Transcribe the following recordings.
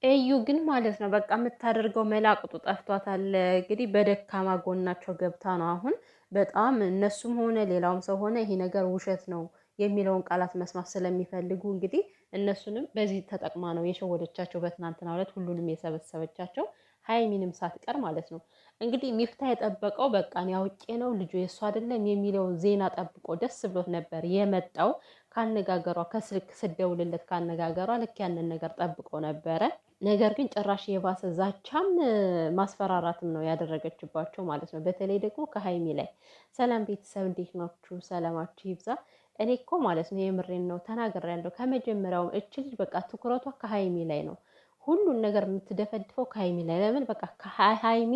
እዩ ግን ማለት ነው በቃ የምታደርገው መላቅጡ ጠፍቷታል። እንግዲህ በደካማ ጎናቸው ገብታ ነው አሁን በጣም እነሱም ሆነ ሌላውም ሰው ሆነ ይሄ ነገር ውሸት ነው የሚለውን ቃላት መስማት ስለሚፈልጉ እንግዲህ እነሱንም በዚህ ተጠቅማ ነው የሸወደቻቸው። በትናንትናው ዕለት ሁሉንም የሰበሰበቻቸው ሀይሚንም ሳትቀር ማለት ነው። እንግዲህ ሚፍታ የጠበቀው በቃ እኔ አውቄ ነው ልጁ የእሱ አይደለም የሚለውን ዜና ጠብቆ ደስ ብሎት ነበር የመጣው። ካነጋገሯ ከስልክ ስደውልለት ካነጋገሯ ልክ ያንን ነገር ጠብቆ ነበረ። ነገር ግን ጭራሽ የባሰ ዛቻም ማስፈራራትም ነው ያደረገችባቸው ማለት ነው። በተለይ ደግሞ ከሀይሚ ላይ። ሰላም ቤተሰብ እንዴት ናችሁ? ሰላማችሁ ይብዛ። እኔ እኮ ማለት ነው የምሬን ነው ተናግሬያለሁ። ከመጀመሪያው እች ልጅ በቃ ትኩረቷ ከሀይሚ ላይ ነው። ሁሉን ነገር የምትደፈድፈው ከሀይሚ ላይ። ለምን በቃ ከሀይሚ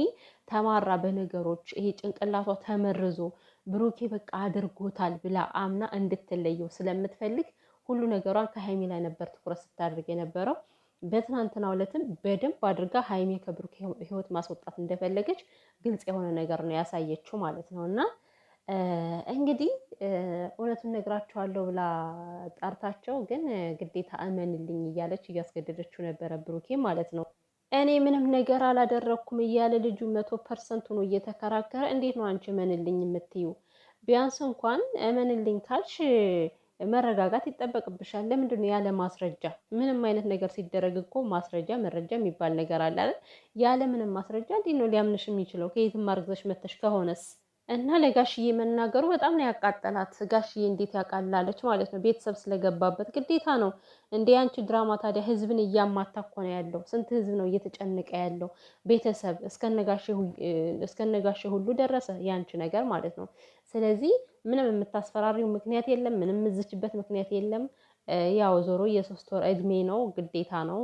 ተማራ በነገሮች ይሄ ጭንቅላቷ ተመርዞ ብሩኬ በቃ አድርጎታል ብላ አምና እንድትለየው ስለምትፈልግ ሁሉ ነገሯን ከሀይሚ ላይ ነበር ትኩረት ስታደርግ የነበረው። በትናንትናው ዕለትም በደንብ አድርጋ ሀይሚ ከብሩክ ህይወት ማስወጣት እንደፈለገች ግልጽ የሆነ ነገር ነው ያሳየችው ማለት ነው። እና እንግዲህ እውነቱን ነግራቸዋለሁ ብላ ጠርታቸው ግን ግዴታ እመንልኝ እያለች እያስገደደችው ነበረ ብሩኬ ማለት ነው። እኔ ምንም ነገር አላደረኩም እያለ ልጁ 100% ሆኖ እየተከራከረ እንዴት ነው አንቺ እመንልኝ የምትዩ? ቢያንስ እንኳን እመንልኝ ካልሽ መረጋጋት ይጠበቅብሻል። ለምንድን ነው ያለ ማስረጃ? ምንም አይነት ነገር ሲደረግ እኮ ማስረጃ መረጃ የሚባል ነገር አለ አይደል? ያለ ምንም ማስረጃ እንዴት ነው ሊያምንሽ የሚችለው? ከየትም አርግዘሽ መተሽ ከሆነስ? እና ለጋሽዬ መናገሩ በጣም ነው ያቃጠላት። ጋሽዬ እንዴት ያቃላለች ማለት ነው። ቤተሰብ ስለገባበት ግዴታ ነው እንደ ያንቺ ድራማ ታዲያ ህዝብን እያማታ እኮ ነው ያለው። ስንት ህዝብ ነው እየተጨነቀ ያለው? ቤተሰብ እስከነጋሽ ሁሉ ደረሰ ያንቺ ነገር ማለት ነው። ስለዚህ ምንም የምታስፈራሪው ምክንያት የለም። ምንም ምዝችበት ምክንያት የለም። ያው ዞሮ የ3 ወር እድሜ ነው ግዴታ ነው።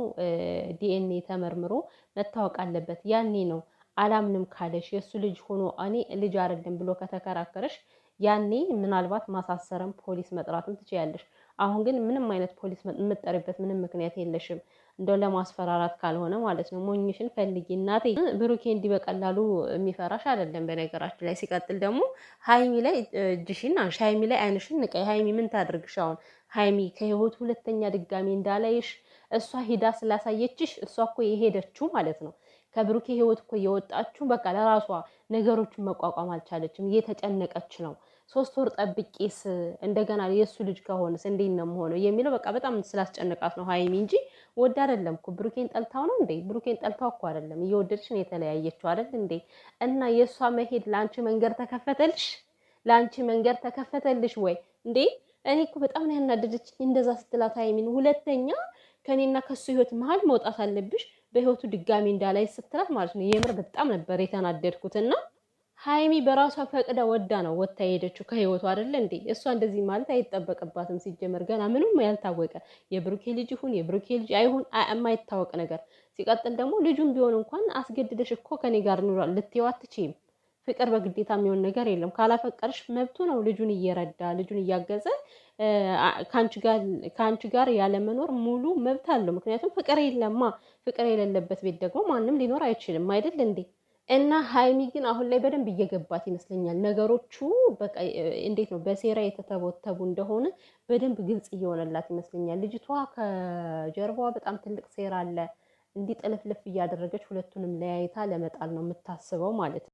ዲኤንኤ ተመርምሮ መታወቅ አለበት። ያኔ ነው አላምንም ካለሽ የእሱ ልጅ ሆኖ እኔ ልጅ አይደለም ብሎ ከተከራከረሽ ያኔ ምናልባት ማሳሰርም ፖሊስ መጥራትም ትችያለሽ። አሁን ግን ምንም አይነት ፖሊስ የምትጠሪበት ምንም ምክንያት የለሽም። እንደው ለማስፈራራት ካልሆነ ማለት ነው። ሞኝሽን ፈልጊ እናቴ። ብሩኬ እንዲህ በቀላሉ የሚፈራሽ አይደለም። በነገራችን ላይ ሲቀጥል ደግሞ ሀይሚ ላይ እጅሽን አንሺ፣ ሀይሚ ላይ አይንሽን ንቀይ። ሀይሚ ምን ታድርግሽ አሁን? ሀይሚ ከህይወት ሁለተኛ ድጋሚ እንዳላይሽ እሷ ሂዳ ስላሳየችሽ እሷ እኮ የሄደችው ማለት ነው ከብሩኬ ህይወት እኮ የወጣችሁ በቃ ለራሷ ነገሮችን መቋቋም አልቻለችም። እየተጨነቀች ነው። 3 ወር ጠብቄስ እንደገና የእሱ ልጅ ከሆነስ እንዴት ነው የምሆነው የሚለው በቃ በጣም ስላስጨነቃት ነው ሀይሚ እንጂ ወድ አይደለም እኮ። ብሩኬን ጠልታው ነው እንዴ? ብሩኬን ጠልታው እኮ አይደለም። እየወደድሽ ነው የተለያየችው አይደል እንዴ? እና የእሷ መሄድ ለአንቺ መንገድ ተከፈተልሽ? ለአንቺ መንገድ ተከፈተልሽ ወይ እንዴ? እኔ እኮ በጣም ነው ያናደደችኝ እንደዛ ስትላት ሀይሚን። ሁለተኛ ከኔና ከሱ ህይወት መሀል መውጣት አለብሽ በህይወቱ ድጋሚ እንዳላይ ስትላት ማለት ነው። የምር በጣም ነበር የተናደድኩትና ሀይሚ በራሷ ፈቅዳ ወዳ ነው ወታ የሄደችው ከህይወቱ አይደለ እንዴ? እሷ እንደዚህ ማለት አይጠበቅባትም። ሲጀመር ገና ምንም ያልታወቀ የብሩኬ ልጅ ይሁን የብሩኬ ልጅ አይሁን የማይታወቅ ነገር። ሲቀጥል ደግሞ ልጁም ቢሆን እንኳን አስገድደሽ እኮ ከኔ ጋር ኑሯል ልትይው አትችይም። ፍቅር በግዴታ የሚሆን ነገር የለም። ካላፈቀርሽ መብቱ ነው። ልጁን እየረዳ ልጁን እያገዘ ከአንቺ ጋር ያለመኖር ሙሉ መብት አለው። ምክንያቱም ፍቅር የለማ። ፍቅር የሌለበት ቤት ደግሞ ማንም ሊኖር አይችልም አይደል እንዴ? እና ሀይሚ ግን አሁን ላይ በደንብ እየገባት ይመስለኛል ነገሮቹ። በቃ እንዴት ነው በሴራ የተተቦተቡ እንደሆነ በደንብ ግልጽ እየሆነላት ይመስለኛል። ልጅቷ ከጀርባዋ በጣም ትልቅ ሴራ አለ። እንዲህ ጥልፍልፍ እያደረገች ሁለቱንም ለያይታ ለመጣል ነው የምታስበው ማለት ነው።